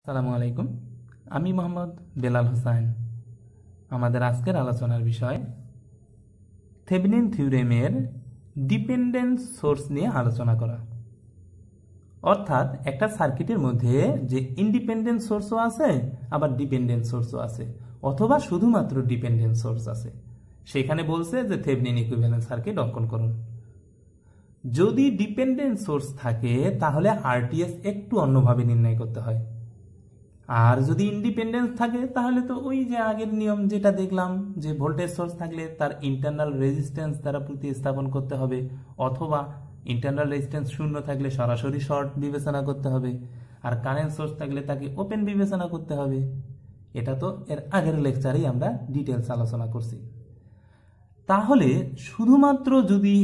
আসসালামু আলাইকুম। আমি মোহাম্মদ বেলাল হোসেন। আমাদের আজকের আলোচনার বিষয় থেভেনিন থিওরেমের ডিপেন্ডেন্ট সোর্স নিয়ে আলোচনা করা। অর্থাৎ একটা সার্কিটের মধ্যে যে ইন্ডিপেন্ডেন্ট সোর্সও আছে আবার ডিপেন্ডেন্ট সোর্সও আছে, অথবা শুধুমাত্র ডিপেন্ডেন্ট সোর্স আছে। সেখানে বলছে যে থেভেনিন ইকুইভ্যালেন্ট সার্কিট অঙ্কন করুন। যদি ডিপেন্ডেন্ট সোর্স থাকে তাহলে আরটিএস একটু অন্যভাবে নির্ণয় করতে হয়, আর যদি ইন্ডিপেন্ডেন্স থাকে তাহলে তো ওই যে আগের নিয়ম যেটা দেখলাম, যে ভোল্টেজ সোর্স থাকলে তার ইন্টারনাল রেজিস্ট্যান্স দ্বারা প্রতিস্থাপন করতে হবে, অথবা ইন্টারনাল রেজিস্ট্যান্স শূন্য থাকলে সরাসরি শর্ট বিবেচনা করতে হবে, আর কারেন্ট সোর্স থাকলে তাকে ওপেন বিবেচনা করতে হবে। এটা তো এর আগের লেকচারেই আমরা ডিটেলস আলোচনা করছি। তাহলে শুধুমাত্র যদি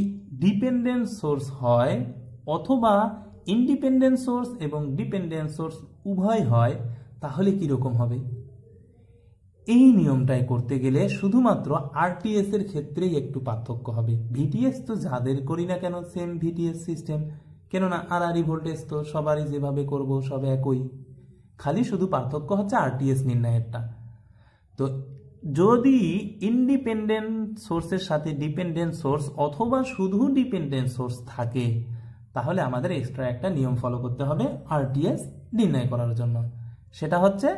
ডিপেন্ডেন্ট সোর্স হয় অথবা ইন্ডিপেন্ডেন্ট সোর্স এবং ডিপেন্ডেন্ট সোর্স উভয় হয় তাহলে কিরকম হবে? এই নিয়মটাই করতে গেলে শুধুমাত্র আরটিএস এর ক্ষেত্রেই একটু পার্থক্য হবে। ভিটিএস তো যাদের করি না কেন সেম ভিটিএস সিস্টেম, কেননা আরআরই ভোল্টেজ তো সবারই যেভাবে করব সব একই, খালি শুধু পার্থক্য হচ্ছে আরটিএস নির্ণয়েরটা। তো যদি ইন্ডিপেন্ডেন্ট সোর্সের সাথে ডিপেন্ডেন্ট সোর্স অথবা শুধু ডিপেন্ডেন্ট সোর্স থাকে তাহলে আমাদের এক্সট্রা একটা নিয়ম ফলো করতে হবে আরটিএস নির্ণয় করার জন্য। সেটা হচ্ছে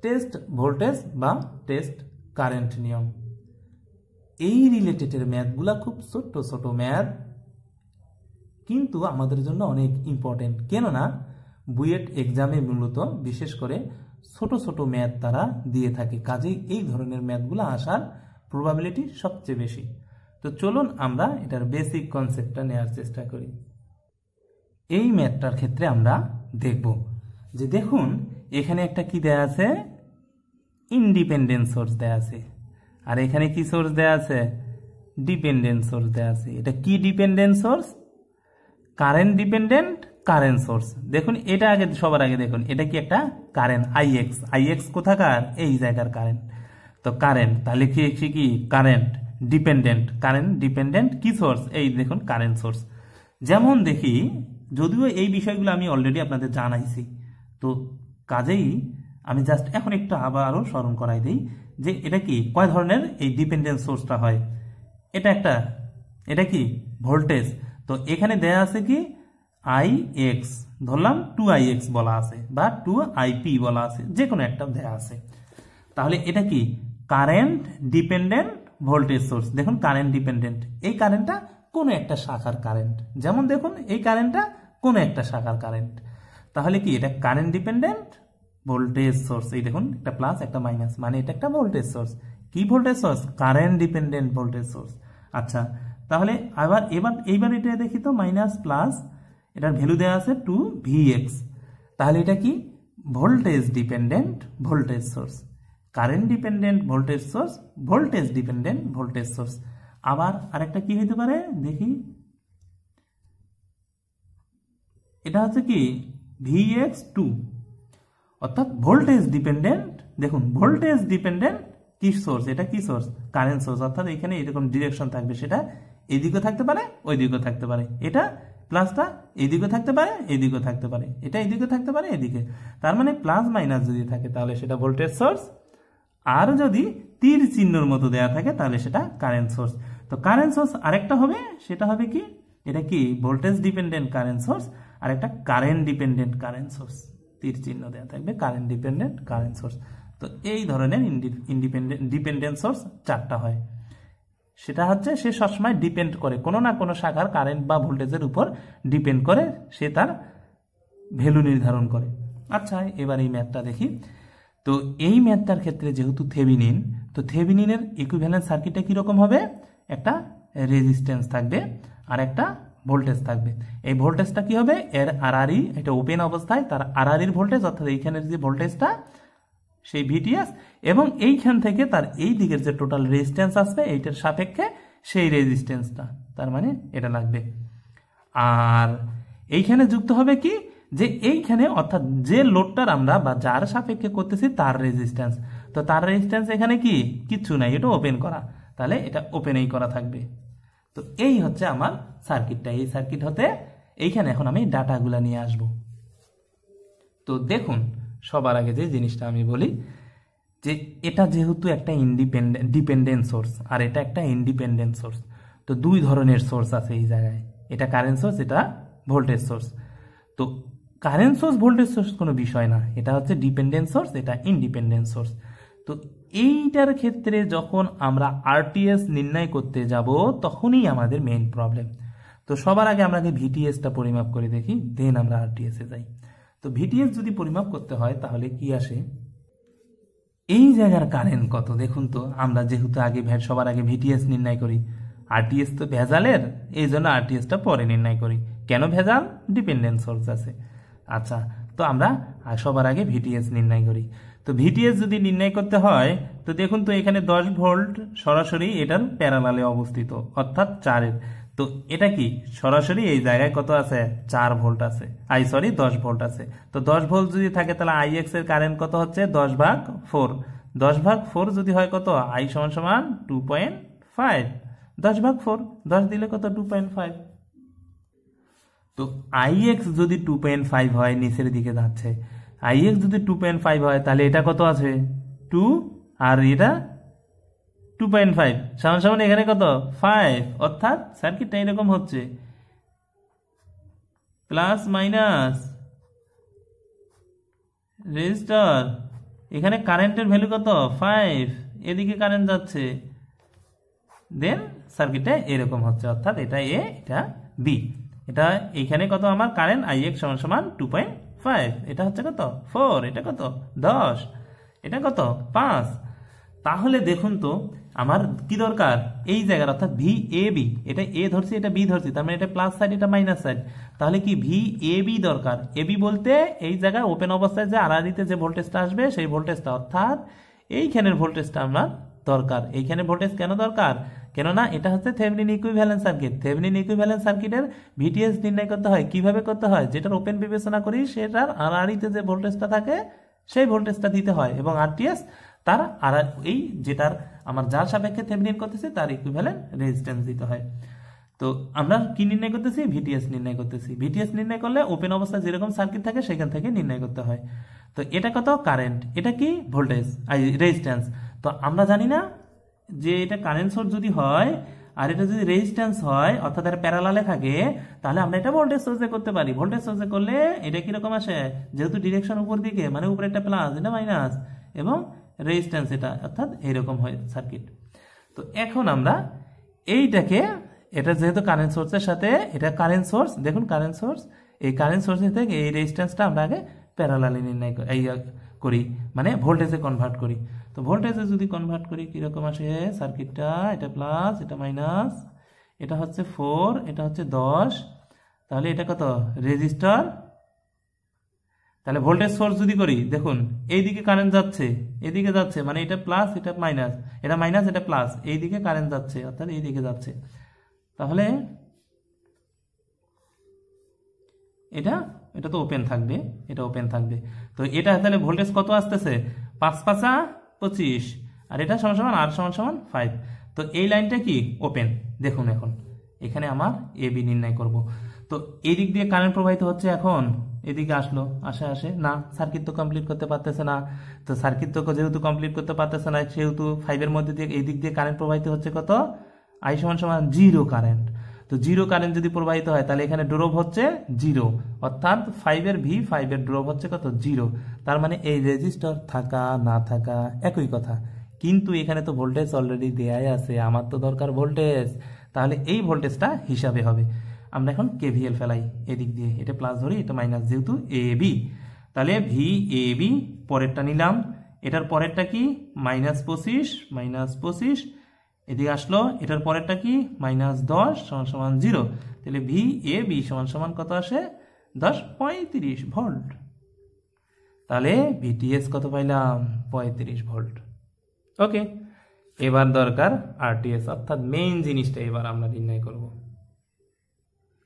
টেস্ট ভোল্টেজ বা টেস্ট কারেন্ট নিয়ম। এই রিলেটেডের ম্যাথগুলা খুব ছোট্ট ছোট ম্যাথ, কিন্তু আমাদের জন্য অনেক ইম্পর্টেন্ট, কেননা বুয়েট এক্সামে মূলত বিশেষ করে ছোট ছোট ম্যাথ তারা দিয়ে থাকে, কাজেই এই ধরনের ম্যাথগুলো আসার প্রবাবিলিটি সবচেয়ে বেশি। তো চলুন আমরা এটার বেসিক কনসেপ্টটা নেওয়ার চেষ্টা করি। এই ম্যাথটার ক্ষেত্রে আমরা দেখব যে দেখুন এখানে একটা কি দেয়া আছে, ইন্ডিপেন্ডেন্ট সোর্স দেয়া আছে, আর এখানে কি সোর্স দেয়া আছে, ডিপেন্ডেন্ট সোর্স দেয়া আছে। এটা কি dependent source? Current dependent current source. দেখুন এটা আগে সবার আগে দেখুন এটা কি একটা কারেন্ট আইএক্স। আইএক্স কোথাকার? এই জায়গার কারেন্ট। তো কারেন্ট তাহলে কি কারেন্ট ডিপেন্ডেন্ট কি সোর্স? এই দেখুন কারেন্ট সোর্স। যেমন দেখি, যদিও এই বিষয়গুলো আমি অলরেডি আপনাদের জানাইছি, তো কাজেই আমি জাস্ট এখন একটু আবারও স্মরণ করাই দিই যে এটা কি কয় ধরনের এই ডিপেন্ডেন্ট সোর্সটা হয়। এটা কি ভোল্টেজ। তো এখানে দেয়া আছে কি আই এক্স, ধরলাম 2ix বলা আছে বা 2ip বলা আছে, যে কোনো একটা দেয়া আছে। তাহলে এটা কি কারেন্ট ডিপেন্ডেন্ট ভোল্টেজ সোর্স। দেখুন কারেন্ট ডিপেন্ডেন্ট, এই কারেন্টটা কোনো একটা শাখার কারেন্ট, যেমন দেখুন এই কারেন্টটা কোনো একটা শাখার কারেন্ট। তাহলে কি এটা কারেন্ট ডিপেন্ডেন্ট ভোল্টেজ সোর্স। এই দেখুন একটা প্লাস একটা মাইনাস, মানে এটা একটা ভোল্টেজ সোর্স। কি voltage source? Current dependent voltage source. আচ্ছা, তাহলে এইবার এটা দেখি তো মাইনাস প্লাস, এটার ভ্যালু দেওয়া আছে 2vx। তাহলে এটা কি voltage dependent voltage source, current dependent voltage source, voltage dependent voltage source. আবার আরেকটা কি হইতে পারে দেখি, এটা হচ্ছে কি vx2, অর্থাৎ ভোল্টেজ ডিপেন্ডেন্ট। দেখুন ভোল্টেজ ডিপেন্ডেন্ট কি সোর্স? এটা কি সোর্স? Current source. অর্থাৎ এখানে এরকম ডিরেকশন থাকবে, সেটা এইদিকেও থাকতে পারে ওইদিকেও থাকতে পারে, এটা প্লাসটা এইদিকেও থাকতে পারে এইদিকেও থাকতে পারে, এটা এইদিকে থাকতে পারে এদিকে। তার মানে প্লাস মাইনাস যদি থাকে তাহলে সেটা ভোল্টেজ সোর্স, আর যদি তীর চিহ্নর মতো দেয়া থাকে তাহলে সেটা কারেন্ট সোর্স। তো কারেন্ট সোর্স আরেকটা হবে, সেটা হবে কি এটা কি ভোল্টেজ ডিপেন্ডেন্ট কারেন্ট সোর্স, আর একটা কারেন্ট ডিপেন্ডেন্ট কারেন্ট সোর্স, তীর চিহ্ন দেওয়া থাকবে, কারেন্ট ডিপেন্ডেন্ট কারেন্ট সোর্স। তো এই ধরনের ডিপেন্ডেন্ট সোর্স চারটা হয়। সেটা হচ্ছে সে সবসময় ডিপেন্ড করে কোনো না কোনো শাখার কারেন্ট বা ভোল্টেজের উপর ডিপেন্ড করে, সে তার ভ্যালু নির্ধারণ করে। আচ্ছা, এবার এই ম্যাথটা দেখি। তো এই ম্যাথটার ক্ষেত্রে যেহেতু থেভেনিন, তো থেভেনিনের ইকুইভ্যালেন্ট সার্কিটটা কিরকম হবে? একটা রেজিস্ট্যান্স থাকবে আর একটা ভোল্টেজ থাকবে। এই ভোল্টেজটা কি হবে? এর আরআরই, এটা ওপেন অবস্থায় তার আরআরইর ভোল্টেজ, অর্থাৎ এইখানের যে ভোল্টেজটা সেই ভিটিএস, এবং এইখান থেকে তার এই দিকের যে টোটাল রেজিস্ট্যান্স আসবে এইটার সাপেক্ষে সেই রেজিস্ট্যান্সটা, তার মানে এটা লাগবে। আর এইখানে যুক্ত হবে কি যে এইখানে, অর্থাৎ যে লোডটার আমরা বা যার সাপেক্ষে করতেছি তার রেজিস্ট্যান্স। তো তার রেজিস্ট্যান্স এখানে কি কিচ্ছু নাই, এটা ওপেন করা, তাহলে এটা ওপেনেই করা থাকবে। তো এই হচ্ছে আমার সার্কিটটা। এই সার্কিট হতে এইখানে এখন আমি ডাটাগুলা নিয়ে আসব। তো দেখুন সবার আগে যে জিনিসটা আমি বলি যে এটা যেহেতু একটা ডিপেন্ডেন্ট সোর্স আর এটা একটা ইন্ডিপেন্ডেন্ট সোর্স, তো দুই ধরনের সোর্স আছে এই জায়গায়, এটা কারেন্ট সোর্স, এটা ভোল্টেজ সোর্স। তো কারেন্ট সোর্স ভোল্টেজ সোর্স কোনো বিষয় না, এটা হচ্ছে ডিপেন্ডেন্ট সোর্স, এটা ইন্ডিপেন্ডেন্ট সোর্স। তো এইটার ক্ষেত্রে যখন আমরা আরটিএস নির্ণয় করতে যাব তখনই আমাদের মেইন প্রবলেম। তো সবার আগে আমরা ভিটিএসটা পরিমাপ করে দেখি, দেন আমরা আরটিএসে যাই। তো ভিটিএস যদি পরিমাপ করতে হয় তাহলে কি আসে, এই জায়গার কারেন্ট কত দেখুন। তো আমরা যেহেতু আগে সবার আগে ভিটিএস নির্ণয় করি, আরটিএস তো ভেজালের, এই জন্য আরটিএসটা পরে নির্ণয় করি। কেন ভেজাল? ডিপেন্ডেন্ট সোর্স আছে। আচ্ছা, তো আমরা সবার আগে ভিটিএস নির্ণয় করি। তো ভিটিএস যদি নির্ণয় করতে হয় তো দেখুন তো এখানে 10 ভোল্ট সরাসরি এটার প্যারালালে অবস্থিত, অর্থাৎ 4-এর। তো এটা কি সরাসরি এই জায়গায় কত আছে? 4 ভোল্ট আছে, 10 ভোল্ট আছে। তো 10 ভোল্ট যদি থাকে তাহলে আইএক্স এর কারেন্ট কত হচ্ছে? 10/4। 10/4 যদি হয় কত? আই সমান সমান 2.5। 10/4, 10 দিলে কত? 2.5। তো আইএক্স যদি 2.5 হয়, নিচের দিকে যাচ্ছে, আইএক্স যদি 2.5 হয় তাহলে এটা কত আছে? 2, আর এটা 2.5 সমান সমান এখানে কত? 5। অর্থাৎ সার্কিটটা এরকম হচ্ছে, প্লাস মাইনাস রেজিস্টার, এখানে কারেন্টের ভ্যালু কত? 5, এদিকে কারেন্ট যাচ্ছে, দেন সার্কিটটা এরকম হচ্ছে, অর্থাৎ এটা এ, এটা বি। এটা এইখানে কত আমার কারেন্ট? আইএক্স সমান সমান 2.5, এটা হচ্ছে কত? 4, এটা কত? 10, এটা কত? 5। তাহলে দেখুন তো আমার কি দরকার এই জায়গার, অর্থাৎ ভি এ বি, এটা এ ধরছি, এটা বি ধরছি, তার মানে এটা প্লাস সাইড, এটা মাইনাস সাইড। তাহলে কি ভি এ বি দরকার। এ বি বলতে এই জায়গায় ওপেন অবস্থায় যে আড়াআড়িতে যে ভোল্টেজটা আসবে সেই ভোল্টেজটা, অর্থাৎ এইখানের ভোল্টেজটা আমার দরকার। এইখানে ভোল্টেজ কেন দরকার? কেননা এটা হচ্ছে Thevenin equivalent circuit. Thevenin equivalent সার্কিটের ভিটিএস নির্ণয় করতে হয় কিভাবে করতে হয়? যেটার ওপেন বিবেচনা করি সেটার আড়াআড়িতে যে ভোল্টেজটা থাকে সেই ভোল্টেজটা দিতে হয়, এবং আরটিএস তার আর এই যেটার আমার যার সাপেক্ষে থেভেনিন করতেছে তার ইকুইভ্যালেন্ট রেজিস্ট্যান্স দিতে হয়। তো আমরা কি নির্ণয় করতেছি? ভিটিএস নির্ণয় করতেছি। ভিটিএস নির্ণয় করলে ওপেন অবস্থায় যেরকম সার্কিট থাকে সেখান থেকে নির্ণয় করতে হয়। তো এটা কত? কারেন্ট। এটা কি? Voltage, resistance. তো আমরা জানি না যে এটা কারেন্ট সোর্স যদি হয় আর এটা যদি রেজিস্ট্যান্স হয়, অর্থাৎ এটা প্যারালালে থাকে, তাহলে আমরা এটা ভোল্টেজ সোর্সে করতে পারি। ভোল্টেজ সোর্সে করলে এটা কিরকম আসে? যেহেতু ডিরেকশন উপর দিকে, মানে উপরে একটা প্লাস, এটা মাইনাস, এবং রেজিস্ট্যান্স এটা, অর্থাৎ এইরকম হয় সার্কিট। তো এখন আমরা এইটাকে, এটা যেহেতু কারেন্ট সোর্সের সাথে, এটা কারেন্ট সোর্স, দেখুন কারেন্ট সোর্স, এই কারেন্ট সোর্সের থেকে এই রেজিস্ট্যান্সটা আমরা আগে প্যারালালে নির্ণয় করি, মানে ভোল্টেজে কনভার্ট করি। তো ভোল্টেজে যদি কনভার্ট করি কিরকম আসে সার্কিটটা? এটা প্লাস, এটা মাইনাস, এটা হচ্ছে 4, এটা হচ্ছে 10, তাহলে এটা কত? রেজিস্টার। তাহলে ভোল্টেজ সোর্স যদি করি, দেখুন এইদিকে কারেন্ট যাচ্ছে, এদিকে যাচ্ছে, মানে এটা প্লাস, এটা মাইনাস, এটা মাইনাস, এটা প্লাস, এইদিকে কারেন্ট যাচ্ছে, অর্থাৎ এইদিকে যাচ্ছে। তাহলে এটা এটা তো ওপেন থাকবে, এটা ওপেন থাকবে। তো এটা তাহলে ভোল্টেজ কত আসতেছে? 5×5 = 25, আর এটা সমান সমান আর সমান সমান 5। তো এই লাইনটা কি? ওপেন। দেখুন এখন এখানে আমার এ বি নির্ণয় করব। তো এই দিক দিয়ে কারেন্ট প্রবাহিত হচ্ছে, এখন এদিকে আসলো, আসে না, সার্কিট তো কমপ্লিট করতে পারতেছে না। তো সার্কিট তো যেহেতু কমপ্লিট করতে পারতেছে না, সেহেতু 5-এর মধ্যে দিয়ে এই দিক দিয়ে কারেন্ট প্রবাহিত হচ্ছে কত? আই সমান সমান 0 কারেন্ট। তো 0 কারেন্ট যদি প্রবাহিত হয় তাহলে এখানে ড্রপ হচ্ছে 0, অর্থাৎ 5-এর ভি, 5-এর ড্রপ হচ্ছে কত? 0। তার মানে এই রেজিস্টার থাকা না থাকা একই কথা, কিন্তু এখানে তো ভোল্টেজ অলরেডি দেয়াই আছে, আমার তো দরকার ভোল্টেজ, তাহলে এই ভোল্টেজটা হিসাবে হবে। আমরা এখন কেভিএল ফেলাই এদিক দিয়ে, এটা প্লাস ধরি, এটা মাইনাস, যেহেতু এ বি, তাহলে ভি এ বি, পরেরটা নিলাম, এটার পরেরটা কি? -25, এদিকে আসলো, এটার পরেরটা কি? -10 = 0। তাহলে ভি এ বি সমান কত আসে? 10.35 ভোল্ট। তাহলে ভিটিএস কত পাইলাম? 35 ভোল্ট। ওকে, এবার দরকার আরটিএস, অর্থাৎ মেইন জিনিসটা এবার আমরা নির্ণয় করব।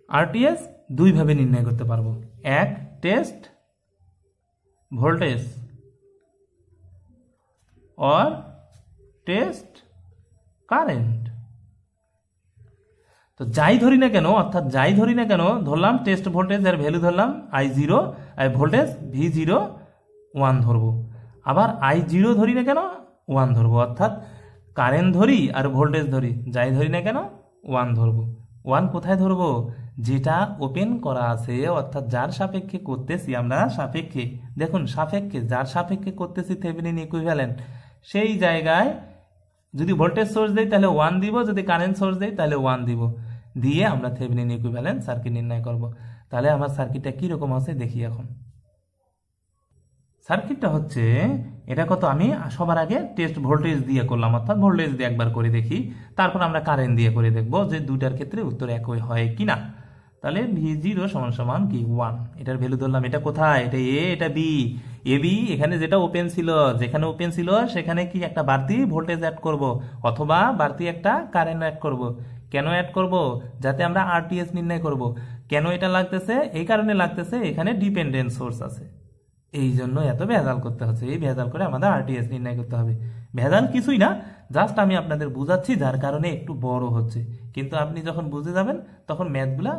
আরটিএস দুইভাবে নির্ণয় করতে পারবো, এক টেস্ট ভোল্টেজ और টেস্ট কারেন্ট। তো যাই ধরি না কেন, অর্থাৎ যাই ধরি না কেন, ধরলাম টেস্ট ভোল্টেজ এর ভ্যালু ধরলাম I0, আর ভোল্টেজ V0, 1 ধরবো, আবার I0 ধরি না কেন 1 ধরবো, অর্থাৎ কারেন্ট ধরি আর ভোল্টেজ ধরি, যাই ধরি না কেন 1 ধরবো। 1 কোথায় ধরবো? যেটা ওপেন করা আছে, অর্থাৎ যার সাপেক্ষে করতেছি আমরা, সাপেক্ষে দেখুন, সাপেক্ষে যার সাপেক্ষে করতেছি থেভেনিন ইকুইভ্যালেন্ট, সেই জায়গায় যদি ভোল্টেজ সোর্স দেই তাহলে 1 দিব, যদি কারেন্ট সোর্স দেই তাহলে 1 দিব, দিয়ে আমরা থেভেনিন ইকুইভ্যালেন্ট সার্কিট নির্ণয় করব। তাহলে আমার সার্কিটটা কীরকম আছে দেখি। এখন সার্কিটটা হচ্ছে এটা কত, আমি সবার আগে টেস্ট ভোল্টেজ দিয়ে করলাম, অর্থাৎ ভোল্টেজ দিয়ে একবার করে দেখি, তারপর আমরা কারেন্ট দিয়ে করে দেখব যে দুটার ক্ষেত্রে উত্তর একই হয় কিনা। তাহলে V0 সমান সমান কি 1, এটার ভ্যালু ধরলাম। এটা কোথায়? এটা এ, এটা বি। এ বি এখানে যেটা ওপেন ছিল, যেখানে ওপেন ছিল সেখানে কি একটা বাড়তি ভোল্টেজ অ্যাড করব, অথবা বাড়তি একটা কারেন্ট অ্যাড করব। কেন অ্যাড করব? যাতে আমরা আরটিএস নির্ণয় করব। কেন এটা লাগতেছে? এই কারণে লাগতেছে, এখানে ডিপেন্ডেন্ট সোর্স আছে, এই জন্য এত ভেজাল করতে হচ্ছে। এই ভেজাল করে আমাদের আরটিএস নির্ণয় করতে হবে। ভেজাল কিছুই না, জাস্ট আমি আপনাদের বুঝাচ্ছি, যার কারণে একটু বড় হচ্ছে, কিন্তু আপনি যখন বুঝে যাবেন তখন ম্যাথগুলা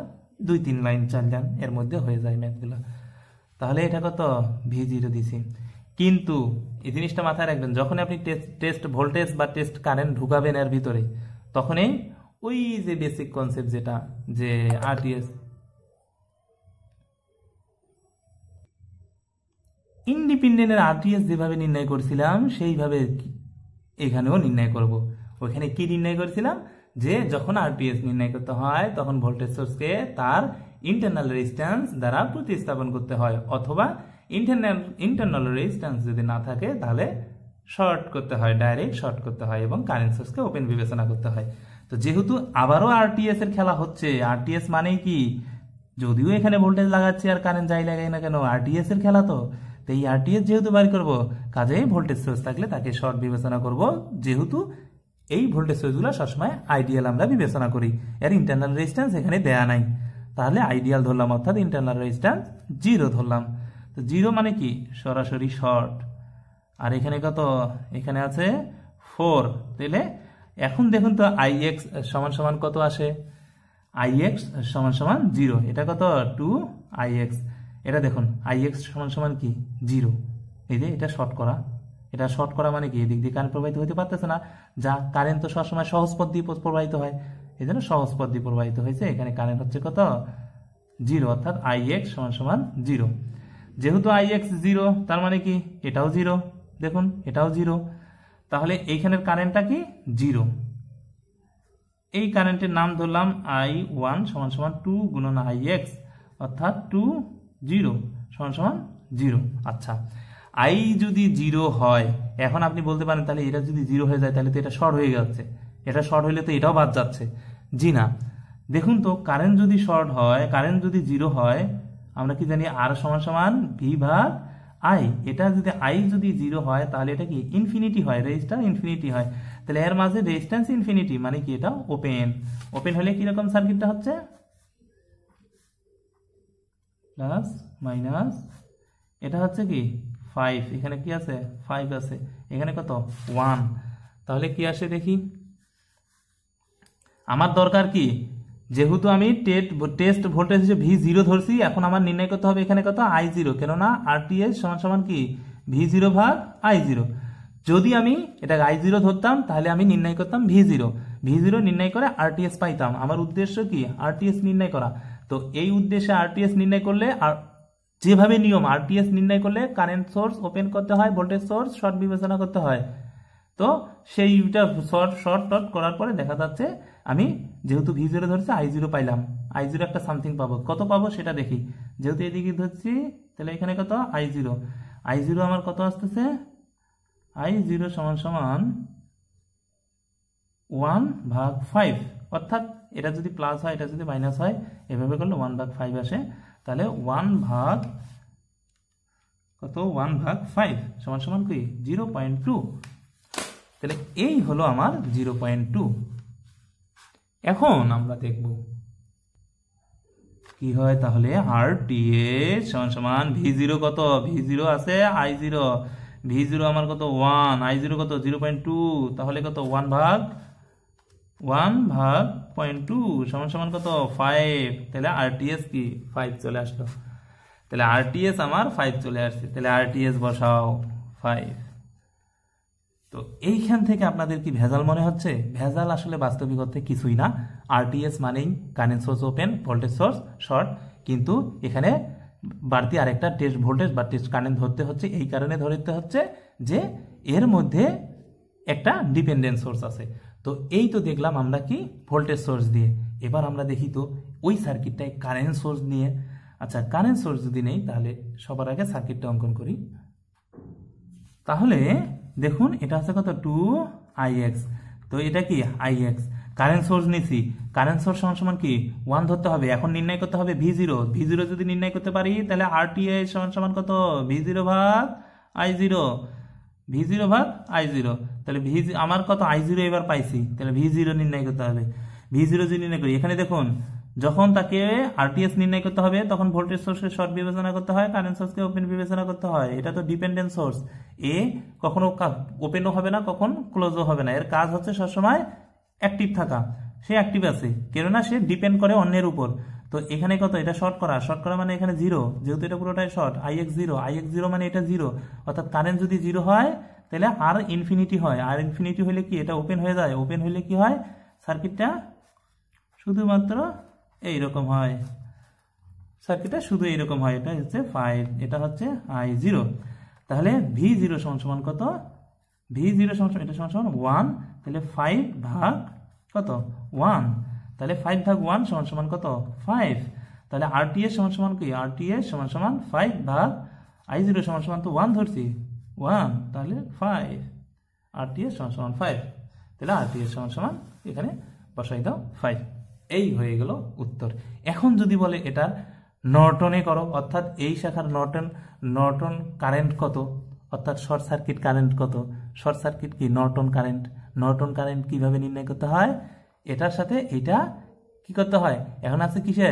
2-3 লাইন 4 লাইন এর মধ্যে হয়ে যায় ম্যাথগুলা। তাহলে এটা কত? V0 দিছি। কিন্তু এই জিনিসটা মাথায় রাখবেন, যখন আপনি টেস্ট ভোল্টেজ বা টেস্ট কারেন্ট ঢুকাবেন এর ভিতরে, তখনই ওই যে বেসিক কনসেপ্ট যেটা, যে আরটিএস ইন্ডিপেন্ডেন্টের আরটিএস যেভাবে নির্ণয় করছিলাম সেইভাবে এখানেও নির্ণয় করব। ওইখানে কি নির্ণয় করছিলাম? যে যখন আরটিএস নির্ণয় করতে হয় তখন ভোল্টেজ সোর্সকে তার ইন্টারনাল রেজিস্ট্যান্স দ্বারা প্রতিস্থাপন করতে হয়, অথবা ইন্টারনাল রেজিস্ট্যান্স যদি না থাকে তাহলে শর্ট করতে হয়, ডাইরেক্ট শর্ট করতে হয়, এবং কারেন্ট সোর্সকে ওপেন বিবেচনা করতে হয়। তো যেহেতু আবারও আরটিএস এর খেলা হচ্ছে, আরটিএস মানেই কি, যদিও এখানে ভোল্টেজ লাগাচ্ছি আর কারেন্ট যাই লাগাই না কেন, আরটিএস এর খেলা তো এই আরটিএস যেহেতু বাড়ি করব, কাজেই ভোল্টেজ সোর্স থাকলে তাকে শর্ট বিবেচনা করব, যেহেতু এই ভোল্টেজ সোর্সগুলো সবসময় আইডিয়াল আমরা বিবেচনা করি, এর ইন্টারনাল রেজিস্ট্যান্স এখানে দেয়া নাই, তাহলে আইডিয়াল ধরলাম, অর্থাৎ ইন্টারনাল রেজিস্ট্যান্স 0 ধরলাম। তো 0 মানে কি? সরাসরি শর্ট। আর এখানে কত? এখানে আছে 4। তাহলে এখন দেখুন তো IX সমান সমান কত আসে? IX সমান সমান 0। এটা কত? 2IX। এটা দেখুন IX সমান সমান কি? 0। এই যে এটা শর্ট করা, এটা শর্ট করা মানে কি? এদিক দিয়ে কারেন্ট প্রবাহিত হতে পারতেছে না, যা কারেন্ট তো সবসময় সহজ পথ দিয়ে প্রবাহিত হয়, এই জন্য সহজ পথ দিয়ে প্রবাহিত হয়েছে। এখানে কারেন্ট হচ্ছে কত? 0, অর্থাৎ IX সমান সমান 0। যেহেতু IX 0, তার মানে কি এটাও 0, দেখুন এটাও 0, তাহলে এইখানের কারেন্টটা কি? 0। এই কারেন্টের নাম ধরলাম I1 সমান সমান 2 গুণন IX, অর্থাৎ 2 0 সমান সমান 0। আচ্ছা, I যদি 0 হয়, এখন আপনি বলতে পারেন তাহলে এটা যদি 0 হয়ে যায় তাহলে তো এটা শর্ট হয়ে যাচ্ছে, এটা শর্ট হইলে তো এটাও বাদ যাচ্ছে। জি না, দেখুন তো কারেন্ট যদি শর্ট হয়, কারেন্ট যদি 0 হয়, আমরা কি জানি R সমান সমান V ভাগ I। এটা যদি I যদি 0 হয় তাহলে এটা কি? ইনফিনিটি হয়, রেজিস্টার ইনফিনিটি হয়, তাহলে এর মাঝে রেজিস্ট্যান্স ইনফিনিটি, মানে কি এটা ওপেন। ওপেন হলে কিরকম সার্কিটটা হচ্ছে? প্লাস মাইনাস, এটা হচ্ছে কি 5, এখানে কি আছে? 5 আছে, এখানে কত? 1। তাহলে কি আসে দেখি। আমার দরকার কি? যেহেতু আমি টেস্ট ভোল্টেজ হিসেবে V0 ধরছি, এখন আমার নির্ণয় করতে হবে এখানে কত? I0, কেননা আরটিএস সমান সমান কি? V0 ভাগ I0। যদি আমি এটা I0 ধরতাম তাহলে আমি নির্ণয় করতাম V0 নির্ণয় করে আরটিএস পাইতাম। আমার উদ্দেশ্য কি? আরটিএস নির্ণয় করা। তো এই উদ্দেশ্যে আরটিএস নির্ণয় করলে, আর যেভাবে নিয়ম আরটিএস নির্ণয় করলে কারেন্ট সোর্স ওপেন করতে হয়, ভোল্টেজ সোর্স শর্ট বিবেচনা করতে হয়। তো সেইটা শর্ট করার পরে দেখা যাচ্ছে আমি যেহেতু V0 ধরছি I0 পাইলাম, I0 একটা সামথিং পাবো, কত পাবো সেটা দেখি। যেহেতু এদিকে ধরছি তাহলে এখানে কত? I0 আমার কত আসতেছে? I0 সমান সমান 1/5, অর্থাৎ এটা যদি প্লাস হয় এটা যদি মাইনাস হয়, এভাবে করলে 1/5 আসে, তাহলে 1/5 সমান সমান কি? 0.2। তাহলে এই হলো আমার 0.2। এখন আমরা দেখব কি হয়। তাহলে আরটিএস সমান সমান V0 কত? V0 আছে I0, V0 আমার কত? 1, I0 কত? 0.2, তাহলে কত? 1/0.2 সমান সমান কত? 5। তাহলে আরটিএস কি? 5 চলে আসলো। তাহলে আরটিএস আমার 5 চলে আসছে, তাহলে আরটিএস বসাও 5। তো এইখান থেকে আপনাদের কি ভেজাল মনে হচ্ছে? ভেজাল আসলে বাস্তবিক অর্থে কিছুই না। আরটিএস মানেই current source open, voltage source short, কিন্তু এখানে বাড়তি আরেকটা টেস্ট ভোল্টেজ বা টেস্ট কারেন্ট ধরতে হচ্ছে। এই কারণে ধরতে হচ্ছে যে এর মধ্যে একটা ডিপেন্ডেন্ট সোর্স আছে। তো এই তো দেখলাম আমরা কি ভোল্টেজ সোর্স দিয়ে। এবার আমরা দেখি তো ওই সার্কিটটায় কারেন্ট সোর্স নিয়ে। আচ্ছা, কারেন্ট সোর্স যদি নেই তাহলে সবার আগে সার্কিটটা অঙ্কন করি। তাহলে দেখুন এটা আছে কত 2ix, তো এটা কি ix, কারেন্ট সোর্স নিছি, কারেন্ট সোর্স সমান কি 1 ধরতে হবে। এখন নির্ণয় করতে হবে v0, v0 যদি নির্ণয় করতে পারি তাহলে rts সমান কত v0 ভাগ i0, v0 ভাগ i0, তাহলে আমার কত i0 এবার পাইছি, তাহলে v0 নির্ণয় করতে হবে। v0 যদি নির্ণয় করি, এখানে দেখুন যখন তাকে আরটিএস নির্ণয় করতে হবে তখন ভোল্টেজ সোর্সকে শর্ট বিবেচনা করতে হয়, কারেন্ট সোর্সকে ওপেন বিবেচনা করতে হয়। এটা তো ডিপেন্ডেন্ট সোর্স, এ কখনো ওপেনও হবে না, কখন ক্লোজও হবে না। এর কাজ হচ্ছে সবসময় অ্যাক্টিভ থাকা। সে অ্যাক্টিভ আছে কেননা সে ডিপেন্ড করে অন্যের উপর। তো এখানে কত, এটা শর্ট করা, শর্ট করা মানে এখানে জিরো, যেহেতু এটা পুরোটাই শর্ট, ix জিরো মানে এটা জিরো, অর্থাৎ কারেন্ট যদি জিরো হয় তাহলে আর ইনফিনিটি হয়। আর ইনফিনিটি হলে কি এটা ওপেন হয়ে যায়, ওপেন হলে কি হয় সার্কিটটা শুধুমাত্র এইরকম হয়, সার্কিটটা শুধু এইরকম হয়। এটা হচ্ছে 5, এটা হচ্ছে i0। তাহলে v0 সমান কত, v0 সমান এটা সমান 1, তাহলে 5 ভাগ কত 1, তাহলে 5 ভাগ 1 সমান কত 5। তাহলে rts সমান কি, rts সমান 5 ভাগ i0 সমান তো 1 ধরছি 1, তাহলে 5, rts সমান 5, তাহলে rts সমান এখানে বসাই দাও 5। এই হয়ে গেল উত্তর। এখন যদি বলে এটার নর্টনে করো, অর্থাৎ এই শাখার নর্টন কারেন্ট কত, অর্থাৎ শর্ট সার্কিট কারেন্ট কত, শর্ট সার্কিট কি নর্টন কারেন্ট কিভাবে নির্ণয় করতে হয়, এটার সাথে এটা কি করতে হয়। এখন আছে কিসে,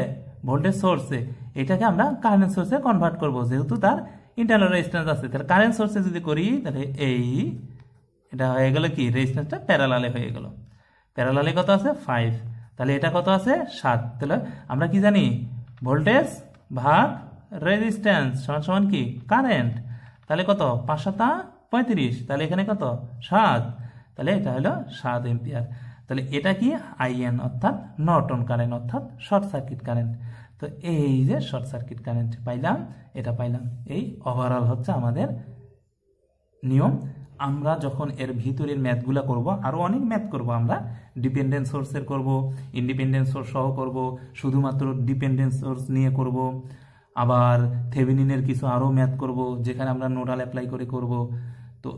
ভোল্টেজ সোর্সে, এটাকে আমরা কারেন্ট সোর্সে কনভার্ট করব, যেহেতু তার ইন্টারনাল রেজিস্ট্যান্স আছে। তাহলে কারেন্ট সোর্সে যদি করি তাহলে এটা হয়ে গেল কি, রেজিস্ট্যান্সটা প্যারালালে হয়ে গেল। প্যারালালে কত আছে 5, তাহলে এটা কত আছে 7। তাহলে আমরা কি জানি, ভোল্টেজ ভাগ রেজিস্ট্যান্স সমান কি কারেন্ট, তাহলে কত 5 7 35, তাহলে এখানে কত 7, তাহলে এটা হলো 7 এম্পিয়ার। তাহলে এটা কি আইএন, অর্থাৎ নর্টন কারেন্ট, অর্থাৎ শর্ট সার্কিট কারেন্ট। তো এই যে শর্ট সার্কিট কারেন্ট পাইলাম, এটা পাইলাম। এই ওভারঅল হচ্ছে আমাদের নিয়ম। আমরা যখন এর ভিতরের ম্যাথগুলো করব, আরও অনেক ম্যাথ করব, আমরা ডিপেন্ডেন্ট সোর্সের করব, ইন্ডিপেন্ডেন্ট সোর্স সহ করব, শুধুমাত্র ডিপেন্ডেন্ট সোর্স নিয়ে করব, আবার থেভেনিনের কিছু আরও ম্যাথ করব যেখানে আমরা নোডাল অ্যাপ্লাই করে করব। তো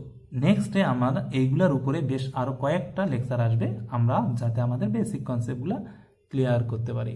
নেক্সটে আমরা এইগুলোর উপরে বেশ আরও কয়েকটা লেকচার আসবে, আমরা যাতে আমাদের বেসিক কনসেপ্টগুলো ক্লিয়ার করতে পারি।